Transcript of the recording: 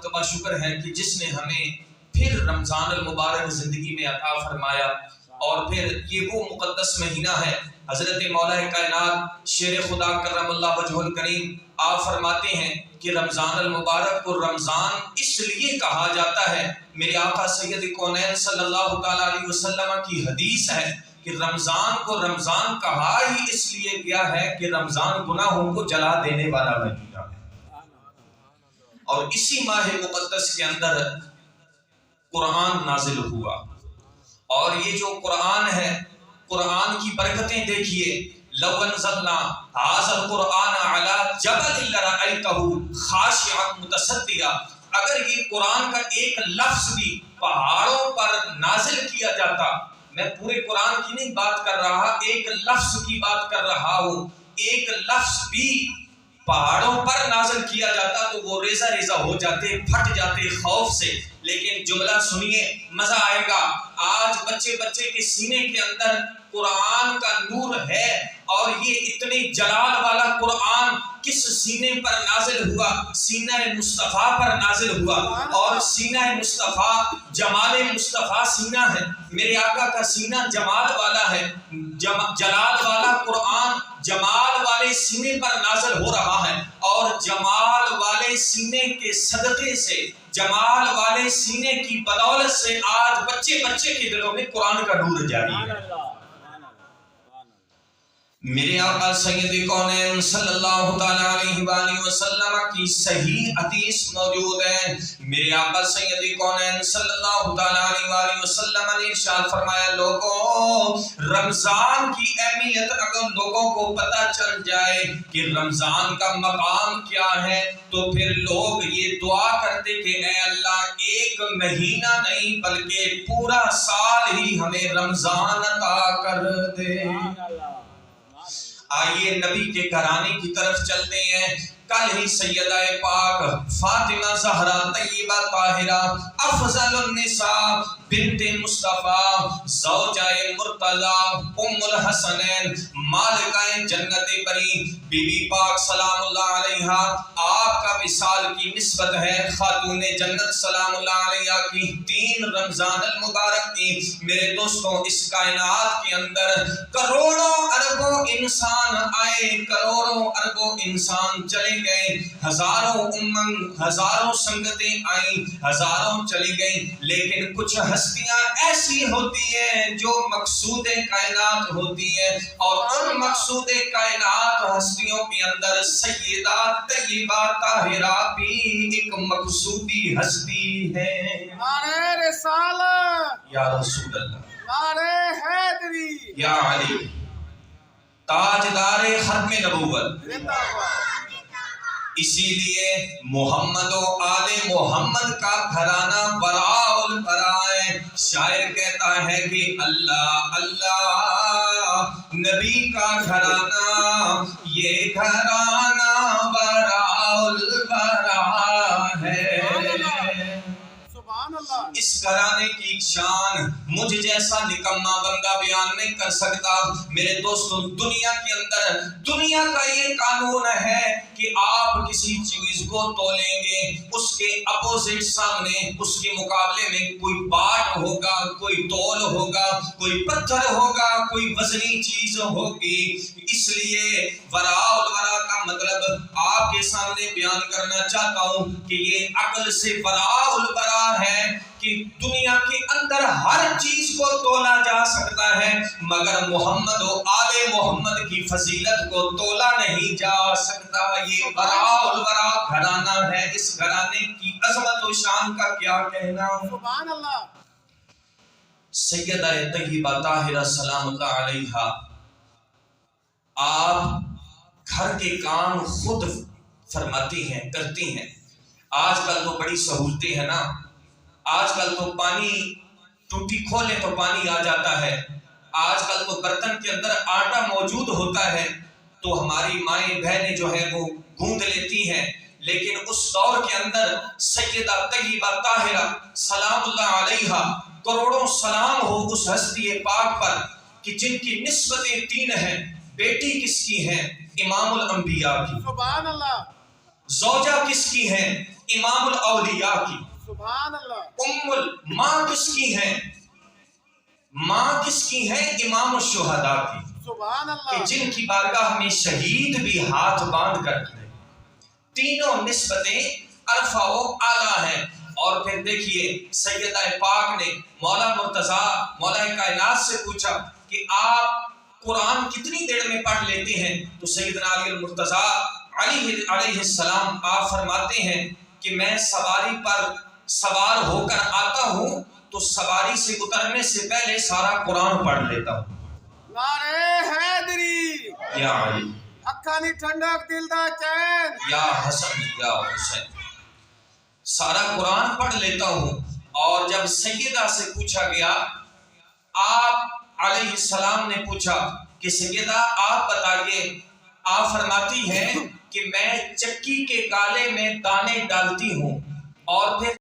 مرتبہ شکر ہے کہ جس نے ہمیں پھر رمضان المبارک زندگی میں عطا فرمایا، اور پھر یہ وہ مقدس مہینہ ہے۔ حضرت مولا کائنات شیر خدا کرم اللہ وجہ الکریم آپ فرماتے ہیں کہ رمضان المبارک کو رمضان اس لیے کہا جاتا ہے، میرے آقا سید کونین صلی اللہ تعالیٰ علیہ وسلم کی حدیث ہے کہ رمضان کو رمضان کہا ہی اس لیے گیا ہے کہ رمضان گناہوں کو جلا دینے والا مہینہ ہے۔ اور اسی ماہ مقدس کے اندر قرآن نازل ہوا، اور یہ جو قرآن ہے، قرآن کی برکتیں دیکھیے۔ لو انزلنا هذا القرآن على جبل لرأيته خاشعا متصدعا، اگر یہ قرآن کا ایک لفظ بھی پہاڑوں پر نازل کیا جاتا، میں پورے قرآن کی نہیں بات کر رہا، ایک لفظ کی بات کر رہا ہوں، ایک لفظ بھی پہاڑوں پر نازل کیا جاتا تو وہ ریزہ ریزہ ہو جاتے، پھٹ جاتے خوف سے۔ لیکن جملہ سنیے، مزہ آئے گا۔ آج بچے کے سینے کے اندر قرآن کا نور ہے، اور یہ اتنے جلال والا قرآن کس سینے پر نازل ہوا؟ سینہ مصطفیٰ پر نازل ہوا، اور سینہ مصطفیٰ جمال مصطفیٰ سینہ ہے، میرے آقا کا سینہ جمال والا ہے۔ جلال والا قرآن جمال والے سینے پر نازل ہو رہا ہے، اور جمال والے سینے کے صدقے سے، جمال والے سینے کی بدولت سے آج بچے کے دلوں میں قرآن کا نور جاری ہے۔ میرے آقا سید کونین صلی اللہ تعالیٰ علیہ وآلہ وسلم کی صحیح حدیث موجود ہے۔ میرے آقا سید کونین صلی اللہ تعالیٰ علیہ وآلہ وسلم نے ارشاد فرمایا، لوگوں رمضان کی اہمیت اگر لوگوں کو پتہ چل جائے کہ رمضان کا مقام کیا ہے، تو پھر لوگ یہ دعا کرتے کہ اے اللہ ایک مہینہ نہیں بلکہ پورا سال ہی ہمیں رمضان عطا کر دے۔ آئیے نبی کے گھرانے کی طرف چلتے ہیں۔ کل ہی سیدہ پاک فاطمہ زہرا طیبہ طاہرہ افضل النساء بنت مصطفیٰ زوجہ مرتضی ام الحسنین مالکہ جنت بری بی بی پاک سلام اللہ علیہ، آپ کا وصال کی نسبت ہے خاتون جنت سلام اللہ علیہ کی 3 رمضان المبارک کی۔ میرے دوستوں، اس کائنات کے اندر کروڑوں اربوں انسان آئے، کروڑوں اربوں انسان چلے گئے، ہزاروں امم، ہزاروں سنگتیں آئیں، ہزاروں چلی گئیں، لیکن کچھ ہستیاں ایسی ہوتی ہیں جو مقصود کائنات ہوتی ہیں، اور ان مقصود کائنات ہستیوں کے اندر سیدہ طیبہ طاہرہ بھی ایک مقصودی ہستی ہے۔ نعرہ رسالت یا رسول اللہ، نعرہ حیدری، یا علی تاجدار ختم نبوت۔ زندہ باد۔ اسی لیے محمد و آل محمد کا گھرانہ براء البراء ہے۔ شاعر کہتا ہے کہ اللہ اللہ نبی کا گھرانہ، یہ گھرانہ براء البراء ہے۔ سبحان اللہ۔ اس گھرانے کی شان مجھ جیسا نکما بندہ بیان نہیں کر سکتا۔ میرے دوستوں، دنیا کے اندر دنیا کا یہ قانون ہے کہ آپ کسی چیز کو تولیں گے، اس کے اپوزٹ سامنے، اس کے مقابلے میں کوئی باٹ ہوگا، کوئی تول ہوگا، کوئی پتھر ہوگا، کوئی وزنی چیز ہوگی۔ اس لیے وراء الورا کا مطلب آپ کے سامنے بیان کرنا چاہتا ہوں کہ یہ عقل سے وراء الورا ہے کہ دنیا کے اندر ہر چیز کو تولا جا سکتا ہے، مگر محمد و آل محمد کی فضیلت کو تولا نہیں جا سکتا۔ یہ وراء الورا گھرانہ ہے، اس گھرانے کی عظمت و شان کا کیا کہنا۔ سبحان اللہ۔ سیدہ طیبہ طاہرہ سلام اللہ علیہا، آپ گھر کے کام خود فرماتی ہیں، کرتی ہیں۔ آج کل تو بڑی سہولتیں ہیں نا، آج کل تو پانی ٹوٹی کھولیں تو پانی آ جاتا ہے، آج کل تو برتن کے اندر آٹا موجود ہوتا ہے تو ہماری مائیں بہنیں جو ہیں وہ گوندھ لیتی ہیں۔ لیکن اس دور کے اندر سیدہ طیبہ طاہرہ سلام اللہ علیہا، کروڑوں سلام ہو اس ہستی پاک پر کہ جن کی نسبتیں 3 ہیں۔ بیٹی کس کی ہیں؟ امام الانبیاء کی۔ سبحان اللہ۔ زوجہ کس کی ہے؟ امام الاولیاء کی۔ سبحان اللہ ماں کس کی ہے؟ ماں کس کی ہے؟ امام الشہداء کی، سبحان کہ اللہ جن کی بارگاہ میں شہید بھی ہاتھ باندھ کر کھڑے۔ تینوں نسبتیں عرفہ و اعلیٰ ہیں۔ اور پھر دیکھیے سیدہ پاک نے مولا مرتضیٰ مولا کائنات سے پوچھا کہ آپ قرآن کتنی دیر میں پڑھ لیتے ہیں؟ تو سیدنا علی المرتضیٰ علیہ السلام آپ فرماتے ہیں کہ میں سواری پر سوار ہو کر آتا ہوں تو سواری سے اترنے سے پہلے سارا قرآن پڑھ لیتا ہوں۔ نعرہ حیدری یا علی، اکھاں دی ٹھنڈک دل دا چین یا حسن یا حسین، سارا قرآن پڑھ لیتا ہوں۔ اور جب سیدہ سے پوچھا گیا، آپ علیہ السلام نے پوچھا کہ سیدہ آپ بتائیے، آپ فرماتی ہیں کہ میں چکی کے گالے میں دانے ڈالتی ہوں اور پھر